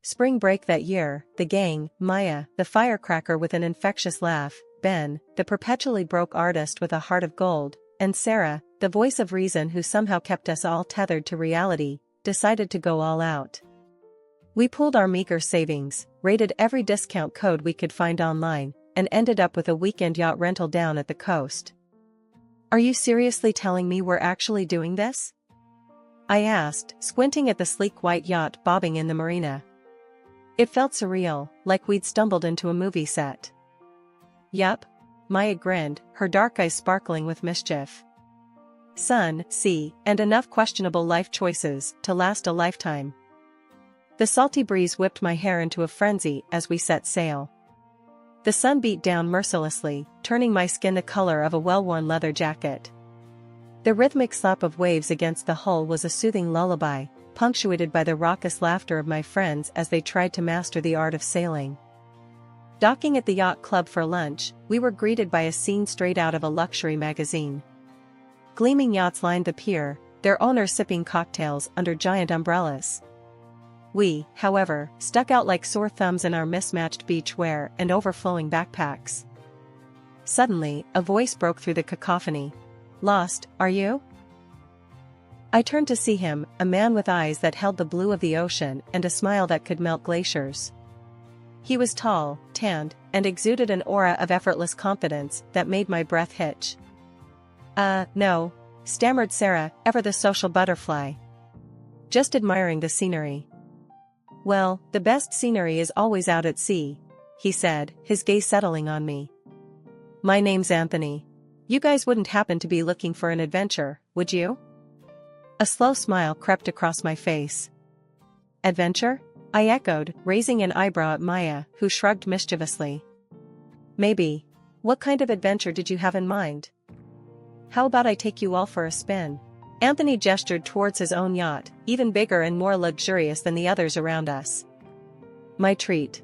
Spring break that year, the gang, Maya, the firecracker with an infectious laugh, Ben, the perpetually broke artist with a heart of gold, and Sarah, the voice of reason who somehow kept us all tethered to reality, decided to go all out. We pooled our meager savings, raided every discount code we could find online, and ended up with a weekend yacht rental down at the coast. "Are you seriously telling me we're actually doing this?" I asked, squinting at the sleek white yacht bobbing in the marina. It felt surreal, like we'd stumbled into a movie set. "Yup," Maya grinned, her dark eyes sparkling with mischief. "Sun, sea, and enough questionable life choices to last a lifetime." The salty breeze whipped my hair into a frenzy as we set sail. The sun beat down mercilessly, turning my skin the color of a well-worn leather jacket. The rhythmic slap of waves against the hull was a soothing lullaby, punctuated by the raucous laughter of my friends as they tried to master the art of sailing. Docking at the yacht club for lunch, we were greeted by a scene straight out of a luxury magazine. Gleaming yachts lined the pier, their owners sipping cocktails under giant umbrellas. We, however, stuck out like sore thumbs in our mismatched beach wear and overflowing backpacks. Suddenly, a voice broke through the cacophony. "Lost, are you?" I turned to see him, a man with eyes that held the blue of the ocean and a smile that could melt glaciers. He was tall, tanned, and exuded an aura of effortless confidence that made my breath hitch. No," stammered Sarah, ever the social butterfly. "Just admiring the scenery." "Well, the best scenery is always out at sea," he said, his gaze settling on me. "My name's Anthony. You guys wouldn't happen to be looking for an adventure, would you?" A slow smile crept across my face. "Adventure?" I echoed, raising an eyebrow at Maya, who shrugged mischievously. "Maybe. What kind of adventure did you have in mind?" "How about I take you all for a spin?" Anthony gestured towards his own yacht, even bigger and more luxurious than the others around us. "My treat."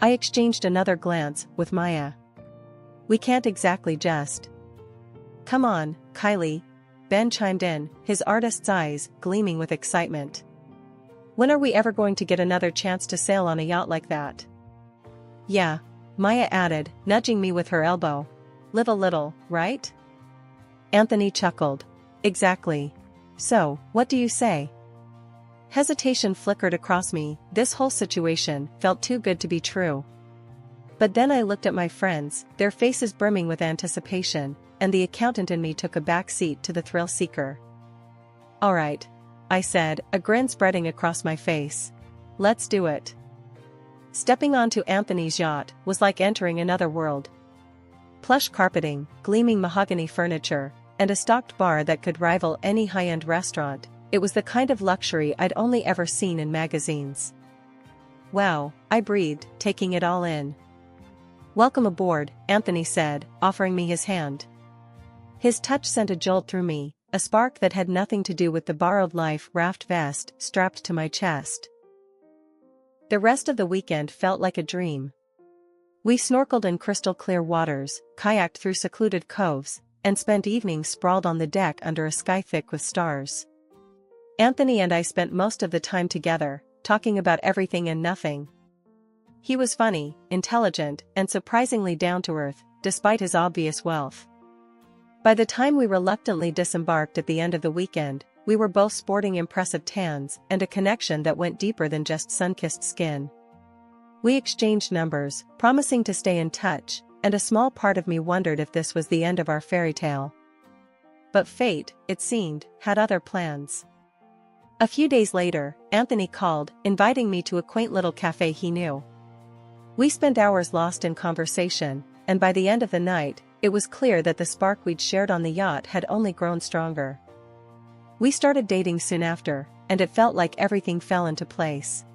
I exchanged another glance with Maya. "We can't exactly just." "Come on, Kylie," Ben chimed in, his artist's eyes gleaming with excitement. "When are we ever going to get another chance to sail on a yacht like that?" "Yeah," Maya added, nudging me with her elbow. "Live a little, right?" Anthony chuckled. "Exactly. So, what do you say?" Hesitation flickered across me. This whole situation felt too good to be true. But then I looked at my friends, their faces brimming with anticipation, and the accountant in me took a back seat to the thrill seeker. "All right," I said, a grin spreading across my face. "Let's do it." Stepping onto Anthony's yacht was like entering another world. Plush carpeting, gleaming mahogany furniture, and a stocked bar that could rival any high-end restaurant, it was the kind of luxury I'd only ever seen in magazines. "Wow," I breathed, taking it all in. "Welcome aboard," Anthony said, offering me his hand. His touch sent a jolt through me, a spark that had nothing to do with the borrowed life raft vest strapped to my chest. The rest of the weekend felt like a dream. We snorkeled in crystal-clear waters, kayaked through secluded coves, and spent evenings sprawled on the deck under a sky thick with stars. Anthony and I spent most of the time together, talking about everything and nothing. He was funny, intelligent, and surprisingly down-to-earth, despite his obvious wealth. By the time we reluctantly disembarked at the end of the weekend, we were both sporting impressive tans and a connection that went deeper than just sun-kissed skin. We exchanged numbers, promising to stay in touch, and a small part of me wondered if this was the end of our fairy tale. But fate, it seemed, had other plans. A few days later, Anthony called, inviting me to a quaint little cafe he knew. We spent hours lost in conversation, and by the end of the night, it was clear that the spark we'd shared on the yacht had only grown stronger. We started dating soon after, and it felt like everything fell into place.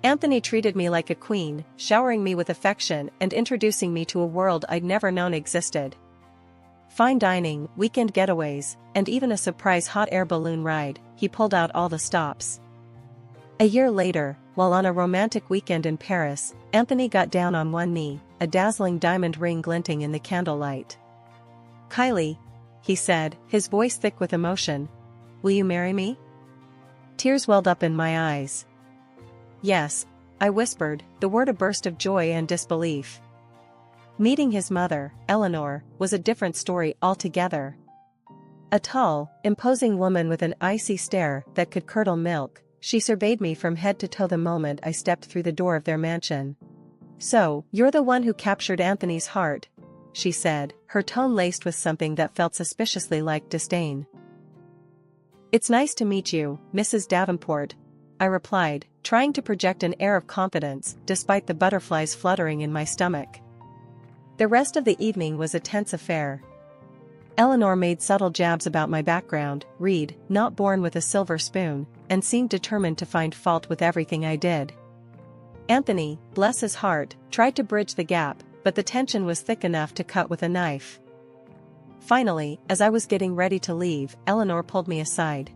Anthony treated me like a queen, showering me with affection and introducing me to a world I'd never known existed. Fine dining, weekend getaways, and even a surprise hot air balloon ride, he pulled out all the stops. A year later, while on a romantic weekend in Paris, Anthony got down on one knee, a dazzling diamond ring glinting in the candlelight. "Kylie," he said, his voice thick with emotion, "will you marry me?" Tears welled up in my eyes. Yes, I whispered, the word a burst of joy and disbelief. Meeting his mother, Eleanor, was a different story altogether. A tall, imposing woman with an icy stare that could curdle milk, she surveyed me from head to toe the moment I stepped through the door of their mansion. "So, you're the one who captured Anthony's heart," she said, her tone laced with something that felt suspiciously like disdain. "It's nice to meet you, Mrs. Davenport," I replied, trying to project an air of confidence despite the butterflies fluttering in my stomach. The rest of the evening was a tense affair. Eleanor made subtle jabs about my background, not born with a silver spoon, and seemed determined to find fault with everything I did. Anthony, bless his heart, tried to bridge the gap, but the tension was thick enough to cut with a knife. Finally, as I was getting ready to leave, Eleanor pulled me aside.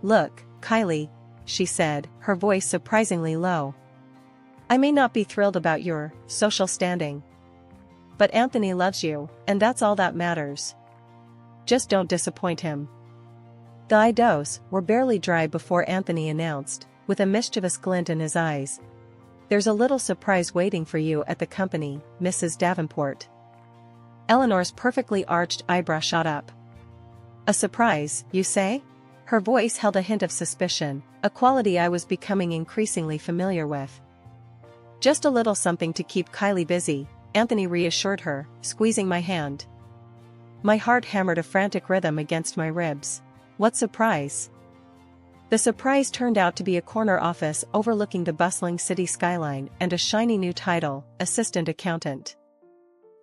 "Look, Kylie," she said, her voice surprisingly low. "I may not be thrilled about your social standing, but Anthony loves you, and that's all that matters. Just don't disappoint him." The idos were barely dry before Anthony announced, with a mischievous glint in his eyes, "There's a little surprise waiting for you at the company, Mrs. Davenport." Eleanor's perfectly arched eyebrow shot up. "A surprise, you say?" Her voice held a hint of suspicion, a quality I was becoming increasingly familiar with. "Just a little something to keep Kylie busy," Anthony reassured her, squeezing my hand. My heart hammered a frantic rhythm against my ribs. What surprise? The surprise turned out to be a corner office overlooking the bustling city skyline and a shiny new title, assistant accountant.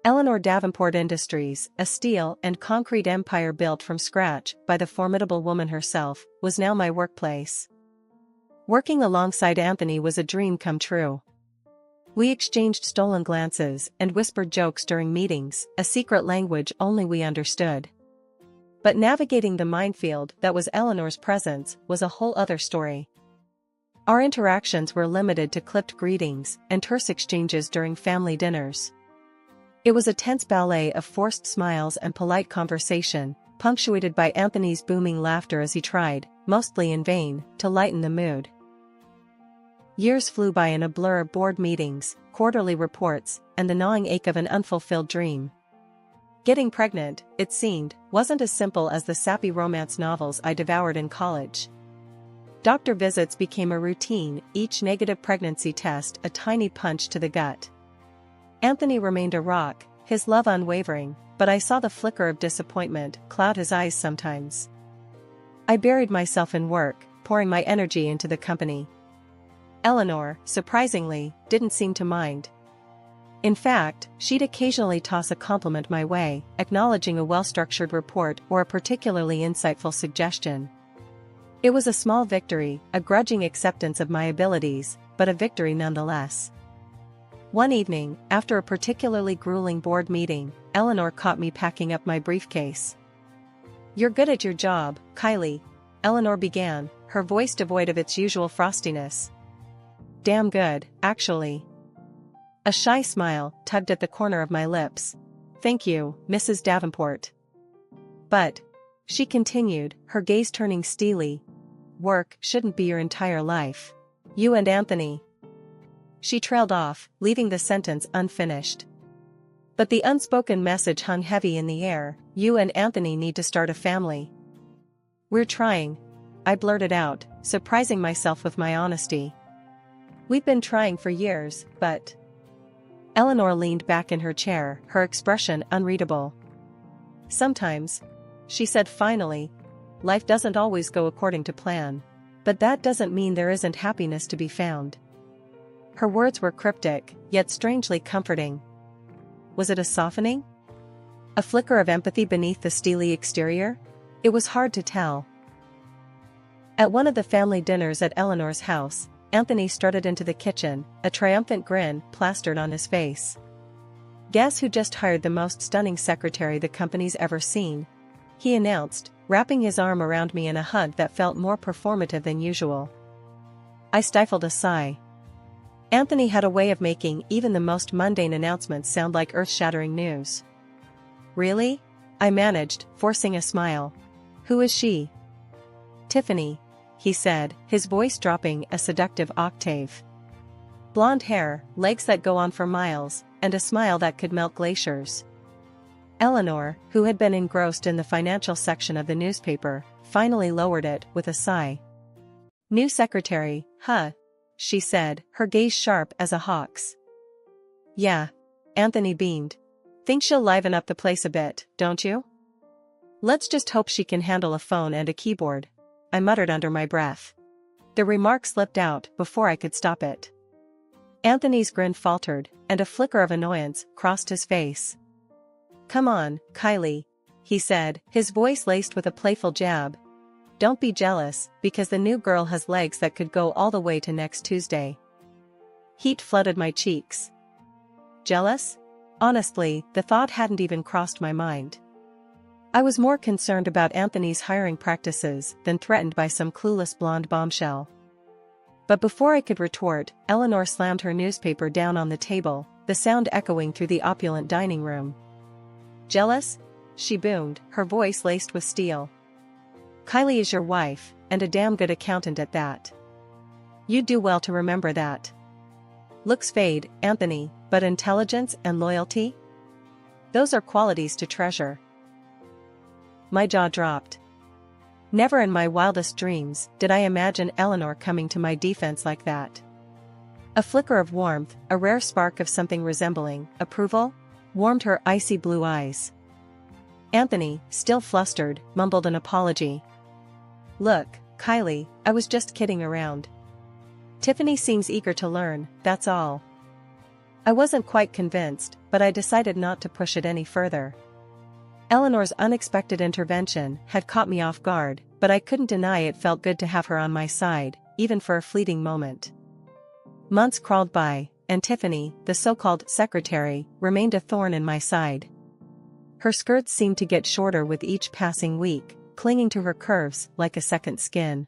Eleanor Davenport Industries, a steel and concrete empire built from scratch by the formidable woman herself, was now my workplace. Working alongside Anthony was a dream come true. We exchanged stolen glances and whispered jokes during meetings, a secret language only we understood. But navigating the minefield that was Eleanor's presence was a whole other story. Our interactions were limited to clipped greetings and terse exchanges during family dinners. It was a tense ballet of forced smiles and polite conversation, punctuated by Anthony's booming laughter as he tried, mostly in vain, to lighten the mood. Years flew by in a blur of board meetings, quarterly reports, and the gnawing ache of an unfulfilled dream. Getting pregnant, it seemed, wasn't as simple as the sappy romance novels I devoured in college. Doctor visits became a routine, each negative pregnancy test a tiny punch to the gut. Anthony remained a rock, his love unwavering, but I saw the flicker of disappointment cloud his eyes sometimes. I buried myself in work, pouring my energy into the company. Eleanor, surprisingly, didn't seem to mind. In fact, she'd occasionally toss a compliment my way, acknowledging a well-structured report or a particularly insightful suggestion. It was a small victory, a grudging acceptance of my abilities, but a victory nonetheless. One evening, after a particularly grueling board meeting, Eleanor caught me packing up my briefcase. "You're good at your job, Kylie," Eleanor began, her voice devoid of its usual frostiness. "Damn good, actually." A shy smile tugged at the corner of my lips. "Thank you, Mrs. Davenport." "But," she continued, her gaze turning steely, "work shouldn't be your entire life. You and Anthony." She trailed off, leaving the sentence unfinished. But the unspoken message hung heavy in the air. "You and Anthony need to start a family." "We're trying," I blurted out, surprising myself with my honesty. "We've been trying for years, but..." Eleanor leaned back in her chair, her expression unreadable. "Sometimes," she said finally, "life doesn't always go according to plan. But that doesn't mean there isn't happiness to be found." Her words were cryptic, yet strangely comforting. Was it a softening? A flicker of empathy beneath the steely exterior? It was hard to tell. At one of the family dinners at Eleanor's house, Anthony strutted into the kitchen, a triumphant grin plastered on his face. "Guess who just hired the most stunning secretary the company's ever seen?" he announced, wrapping his arm around me in a hug that felt more performative than usual. I stifled a sigh. Anthony had a way of making even the most mundane announcements sound like earth-shattering news. "Really?" I managed, forcing a smile. "Who is she?" "Tiffany," he said, his voice dropping a seductive octave. Blonde hair, legs that go on for miles, and a smile that could melt glaciers. Eleanor, who had been engrossed in the financial section of the newspaper, finally lowered it with a sigh. New secretary, huh? She said, her gaze sharp as a hawk's. Yeah. Anthony beamed. Think she'll liven up the place a bit, don't you? Let's just hope she can handle a phone and a keyboard, I muttered under my breath. The remark slipped out before I could stop it. Anthony's grin faltered, and a flicker of annoyance crossed his face. Come on, Kylie, he said, his voice laced with a playful jab. Don't be jealous, because the new girl has legs that could go all the way to next Tuesday. Heat flooded my cheeks. Jealous? Honestly, the thought hadn't even crossed my mind. I was more concerned about Anthony's hiring practices than threatened by some clueless blonde bombshell. But before I could retort, Eleanor slammed her newspaper down on the table, the sound echoing through the opulent dining room. Jealous? She boomed, her voice laced with steel. Kylie is your wife, and a damn good accountant at that. You'd do well to remember that. Looks fade, Anthony, but intelligence and loyalty? Those are qualities to treasure. My jaw dropped. Never in my wildest dreams did I imagine Eleanor coming to my defense like that. A flicker of warmth, a rare spark of something resembling approval, warmed her icy blue eyes. Anthony, still flustered, mumbled an apology. Look, Kylie, I was just kidding around. Tiffany seems eager to learn, that's all. I wasn't quite convinced, but I decided not to push it any further. Eleanor's unexpected intervention had caught me off guard, but I couldn't deny it felt good to have her on my side, even for a fleeting moment. Months crawled by, and Tiffany, the so-called secretary, remained a thorn in my side. Her skirts seemed to get shorter with each passing week, clinging to her curves like a second skin.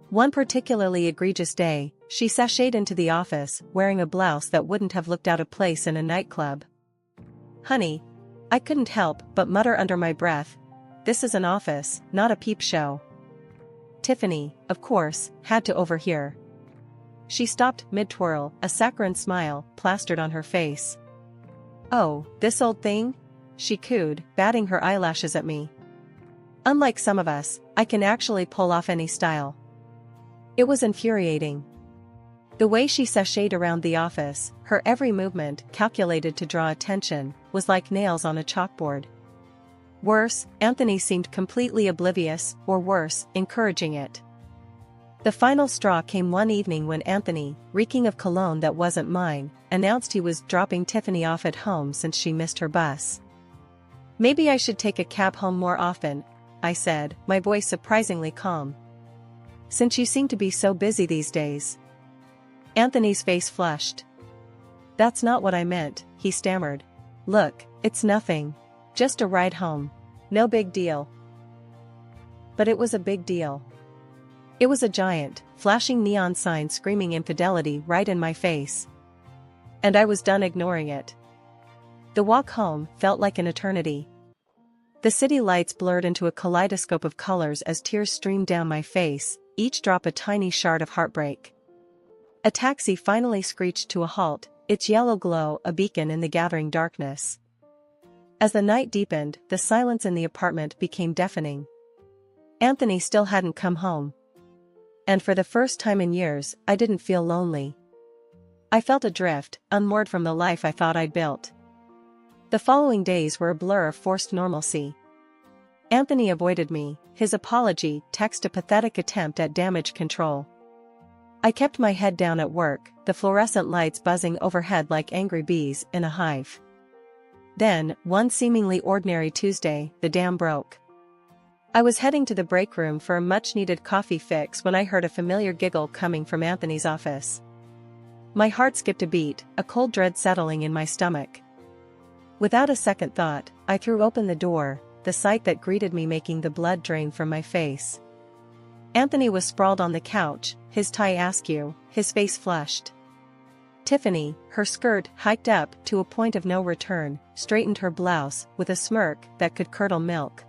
One particularly egregious day, she sashayed into the office wearing a blouse that wouldn't have looked out of place in a nightclub. Honey, I couldn't help but mutter under my breath, this is an office, not a peep show. Tiffany, of course, had to overhear. She stopped mid-twirl, a saccharine smile plastered on her face. Oh, this old thing? She cooed, batting her eyelashes at me. Unlike some of us, I can actually pull off any style. It was infuriating. The way she sashayed around the office, her every movement calculated to draw attention, was like nails on a chalkboard. Worse, Anthony seemed completely oblivious, or worse, encouraging it. The final straw came one evening when Anthony, reeking of cologne that wasn't mine, announced he was dropping Tiffany off at home since she missed her bus. Maybe I should take a cab home more often, I said, my voice surprisingly calm. Since you seem to be so busy these days. Anthony's face flushed. That's not what I meant, he stammered. Look, it's nothing. Just a ride home. No big deal. But it was a big deal. It was a giant, flashing neon sign screaming infidelity right in my face. And I was done ignoring it. The walk home felt like an eternity. The city lights blurred into a kaleidoscope of colors as tears streamed down my face, each drop a tiny shard of heartbreak. A taxi finally screeched to a halt, its yellow glow a beacon in the gathering darkness. As the night deepened, the silence in the apartment became deafening. Anthony still hadn't come home. And for the first time in years, I didn't feel lonely. I felt adrift, unmoored from the life I thought I'd built. The following days were a blur of forced normalcy. Anthony avoided me, his apology text a pathetic attempt at damage control. I kept my head down at work, the fluorescent lights buzzing overhead like angry bees in a hive. Then, one seemingly ordinary Tuesday, the dam broke. I was heading to the break room for a much-needed coffee fix when I heard a familiar giggle coming from Anthony's office. My heart skipped a beat, a cold dread settling in my stomach. Without a second thought, I threw open the door, the sight that greeted me making the blood drain from my face. Anthony was sprawled on the couch, his tie askew, his face flushed. Tiffany, her skirt hiked up to a point of no return, straightened her blouse with a smirk that could curdle milk.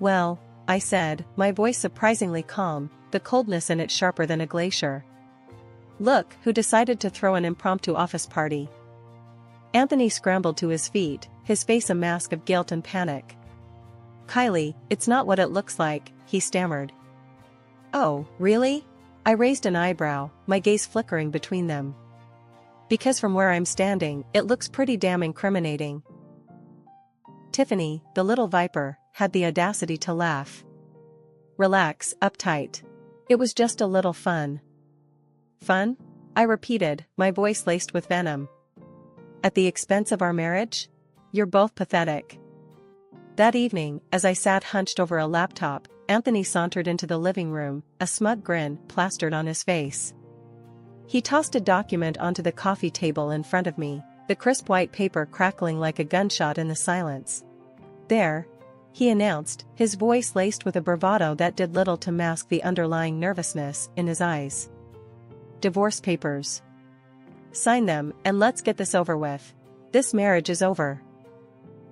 Well, I said, my voice surprisingly calm, the coldness in it sharper than a glacier. Look, who decided to throw an impromptu office party. Anthony scrambled to his feet, his face a mask of guilt and panic. Kylie, it's not what it looks like, he stammered. Oh, really? I raised an eyebrow, my gaze flickering between them. Because from where I'm standing, it looks pretty damn incriminating. Tiffany, the little viper, had the audacity to laugh. Relax, uptight. It was just a little fun. Fun? I repeated, my voice laced with venom. At the expense of our marriage? You're both pathetic. That evening, as I sat hunched over a laptop, Anthony sauntered into the living room, a smug grin plastered on his face. He tossed a document onto the coffee table in front of me, the crisp white paper crackling like a gunshot in the silence. There, he announced, his voice laced with a bravado that did little to mask the underlying nervousness in his eyes. Divorce papers. Sign them, and let's get this over with. This marriage is over.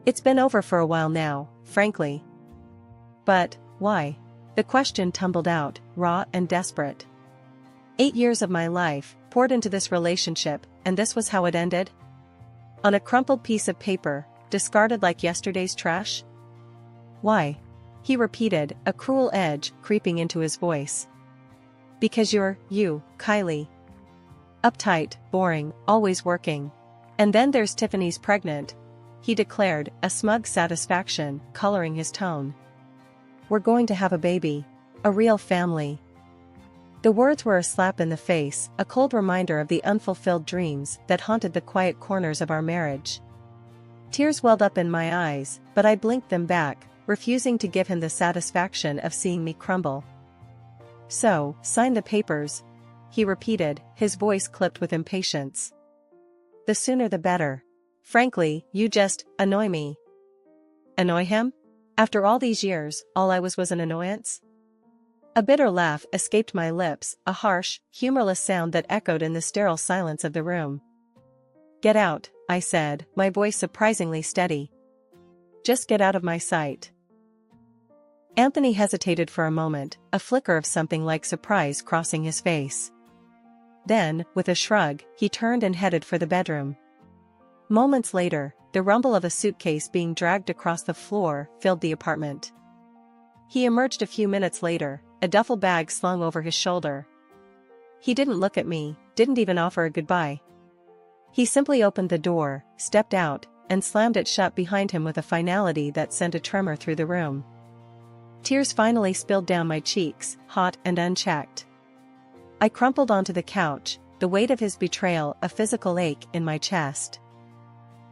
It's been over for a while now, frankly. But, why? The question tumbled out, raw and desperate. 8 years of my life, poured into this relationship, and this was how it ended? On a crumpled piece of paper, discarded like yesterday's trash? Why? He repeated, a cruel edge creeping into his voice. Because you're, you, Kylie. Uptight, boring, always working. And then there's Tiffany's pregnant, he declared, a smug satisfaction coloring his tone. We're going to have a baby. A real family. The words were a slap in the face, a cold reminder of the unfulfilled dreams that haunted the quiet corners of our marriage. Tears welled up in my eyes, but I blinked them back, refusing to give him the satisfaction of seeing me crumble. So, sign the papers, he repeated, his voice clipped with impatience. The sooner the better. Frankly, you just annoy me. Annoy him? After all these years, all I was an annoyance? A bitter laugh escaped my lips, a harsh, humorless sound that echoed in the sterile silence of the room. Get out, I said, my voice surprisingly steady. Just get out of my sight. Anthony hesitated for a moment, a flicker of something like surprise crossing his face. Then, with a shrug, he turned and headed for the bedroom. Moments later, the rumble of a suitcase being dragged across the floor filled the apartment. He emerged a few minutes later, a duffel bag slung over his shoulder. He didn't look at me, didn't even offer a goodbye. He simply opened the door, stepped out, and slammed it shut behind him with a finality that sent a tremor through the room. Tears finally spilled down my cheeks, hot and unchecked. I crumpled onto the couch, the weight of his betrayal a physical ache in my chest.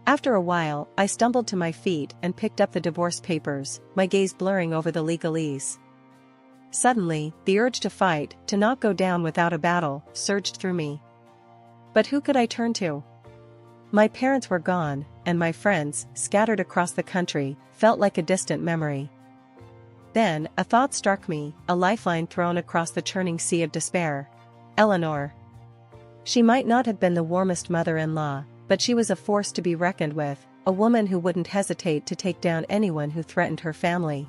After a while, I stumbled to my feet and picked up the divorce papers, my gaze blurring over the legalese. Suddenly, the urge to fight, to not go down without a battle, surged through me. But who could I turn to? My parents were gone, and my friends, scattered across the country, felt like a distant memory. Then, a thought struck me, a lifeline thrown across the churning sea of despair. Eleanor. She might not have been the warmest mother-in-law, but she was a force to be reckoned with, a woman who wouldn't hesitate to take down anyone who threatened her family.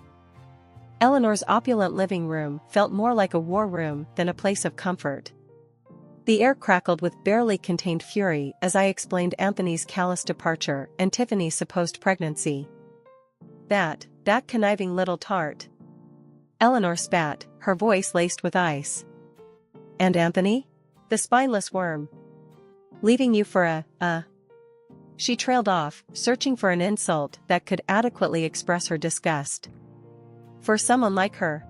Eleanor's opulent living room felt more like a war room than a place of comfort. The air crackled with barely contained fury as I explained Anthony's callous departure and Tiffany's supposed pregnancy. That conniving little tart. Eleanor spat, her voice laced with ice. And Anthony? The spineless worm. Leaving you for a. She trailed off, searching for an insult that could adequately express her disgust. For someone like her.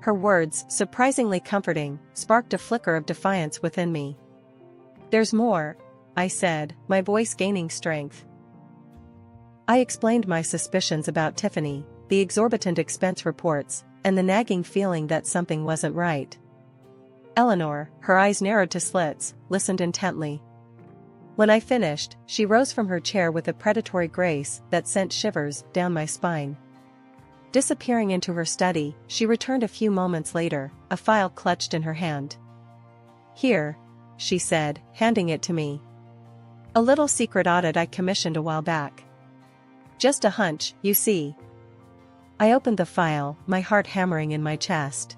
Her words, surprisingly comforting, sparked a flicker of defiance within me. There's more, I said, my voice gaining strength. I explained my suspicions about Tiffany, the exorbitant expense reports, and the nagging feeling that something wasn't right. Eleanor, her eyes narrowed to slits, listened intently. When I finished, she rose from her chair with a predatory grace that sent shivers down my spine. Disappearing into her study, she returned a few moments later, a file clutched in her hand. Here, she said, handing it to me. A little secret audit I commissioned a while back. Just a hunch, you see. I opened the file, my heart hammering in my chest.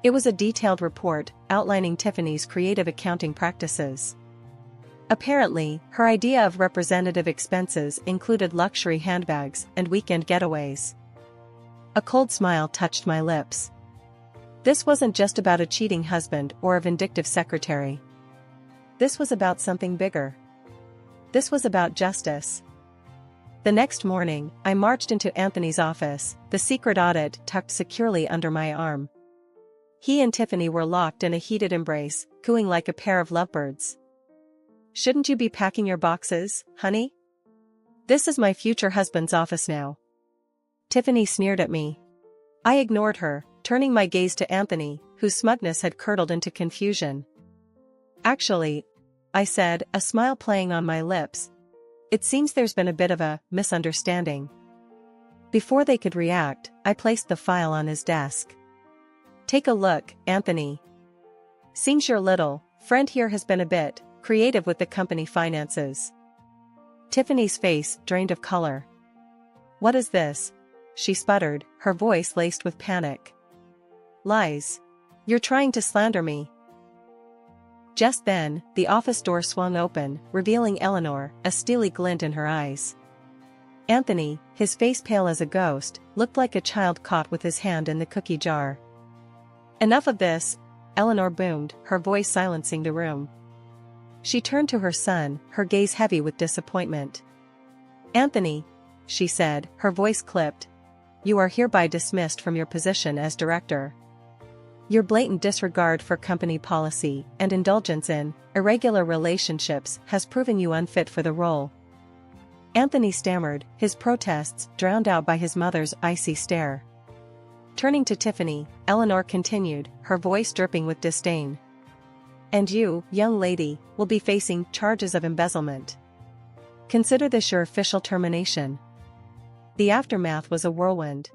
It was a detailed report outlining Tiffany's creative accounting practices. Apparently, her idea of representative expenses included luxury handbags and weekend getaways. A cold smile touched my lips. This wasn't just about a cheating husband or a vindictive secretary. This was about something bigger. This was about justice. The next morning, I marched into Anthony's office, the secret audit tucked securely under my arm. He and Tiffany were locked in a heated embrace, cooing like a pair of lovebirds. "Shouldn't you be packing your boxes, honey? This is my future husband's office now." Tiffany sneered at me. I ignored her, turning my gaze to Anthony, whose smugness had curdled into confusion. "Actually," I said, a smile playing on my lips, "it seems there's been a bit of a misunderstanding." Before they could react, I placed the file on his desk. "Take a look, Anthony. Seems your little friend here has been a bit creative with the company finances." Tiffany's face drained of color. "What is this?" she sputtered, her voice laced with panic. "Lies. You're trying to slander me." Just then, the office door swung open, revealing Eleanor, a steely glint in her eyes. Anthony, his face pale as a ghost, looked like a child caught with his hand in the cookie jar. "Enough of this," Eleanor boomed, her voice silencing the room. She turned to her son, her gaze heavy with disappointment. "Anthony," she said, her voice clipped, "you are hereby dismissed from your position as director. Your blatant disregard for company policy and indulgence in irregular relationships has proven you unfit for the role." Anthony stammered, his protests drowned out by his mother's icy stare. Turning to Tiffany, Eleanor continued, her voice dripping with disdain. "And you, young lady, will be facing charges of embezzlement. Consider this your official termination." The aftermath was a whirlwind.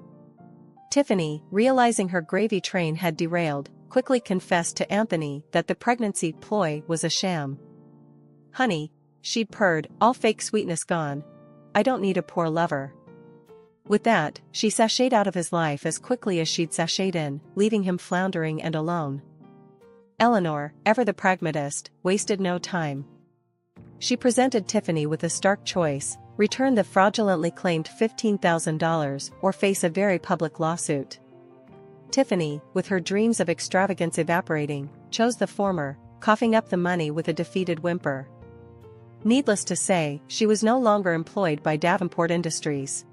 Tiffany, realizing her gravy train had derailed, quickly confessed to Anthony that the pregnancy ploy was a sham. "Honey," she purred, all fake sweetness gone, "I don't need a poor lover." With that, she sashayed out of his life as quickly as she'd sashayed in, leaving him floundering and alone. Eleanor, ever the pragmatist, wasted no time. She presented Tiffany with a stark choice: return the fraudulently claimed $15,000 or face a very public lawsuit. Tiffany, with her dreams of extravagance evaporating, chose the former, coughing up the money with a defeated whimper. Needless to say, she was no longer employed by Davenport Industries.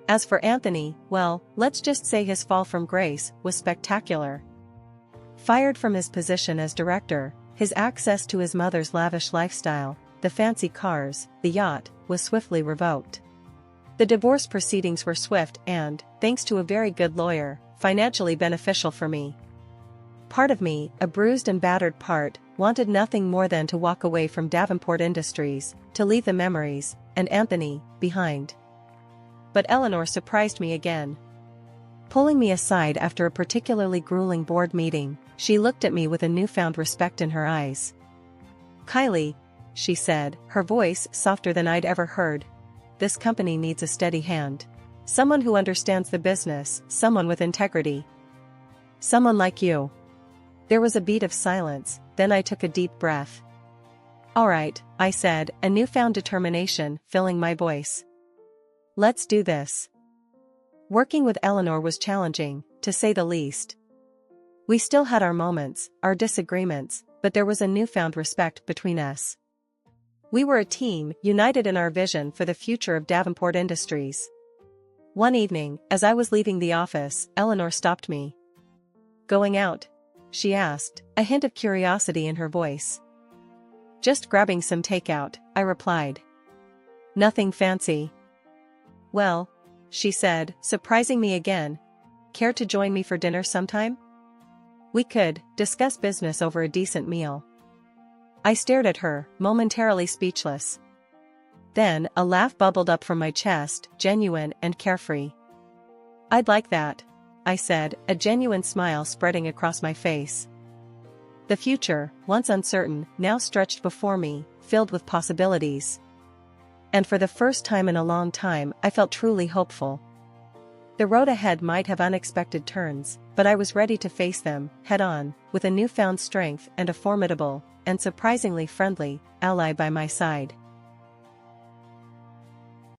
As for Anthony, well, let's just say his fall from grace was spectacular. Fired from his position as director, his access to his mother's lavish lifestyle, the fancy cars, the yacht, was swiftly revoked. The divorce proceedings were swift and, thanks to a very good lawyer, financially beneficial for me. Part of me, a bruised and battered part, wanted nothing more than to walk away from Davenport Industries, to leave the memories, and Anthony, behind. But Eleanor surprised me again. Pulling me aside after a particularly grueling board meeting, she looked at me with a newfound respect in her eyes. "Kylie," she said, her voice softer than I'd ever heard, "this company needs a steady hand. Someone who understands the business, someone with integrity. Someone like you." There was a beat of silence, then I took a deep breath. "All right," I said, a newfound determination filling my voice. "Let's do this." Working with Eleanor was challenging, to say the least. We still had our moments, our disagreements, but there was a newfound respect between us. We were a team, united in our vision for the future of Davenport Industries. One evening, as I was leaving the office, Eleanor stopped me. "Going out?" she asked, a hint of curiosity in her voice. "Just grabbing some takeout," I replied. "Nothing fancy?" "Well," she said, surprising me again, "care to join me for dinner sometime? We could discuss business over a decent meal." I stared at her, momentarily speechless. Then, a laugh bubbled up from my chest, genuine and carefree. "I'd like that," I said, a genuine smile spreading across my face. The future, once uncertain, now stretched before me, filled with possibilities. And for the first time in a long time, I felt truly hopeful. The road ahead might have unexpected turns, but I was ready to face them, head-on, with a newfound strength and a formidable, and surprisingly friendly, ally by my side.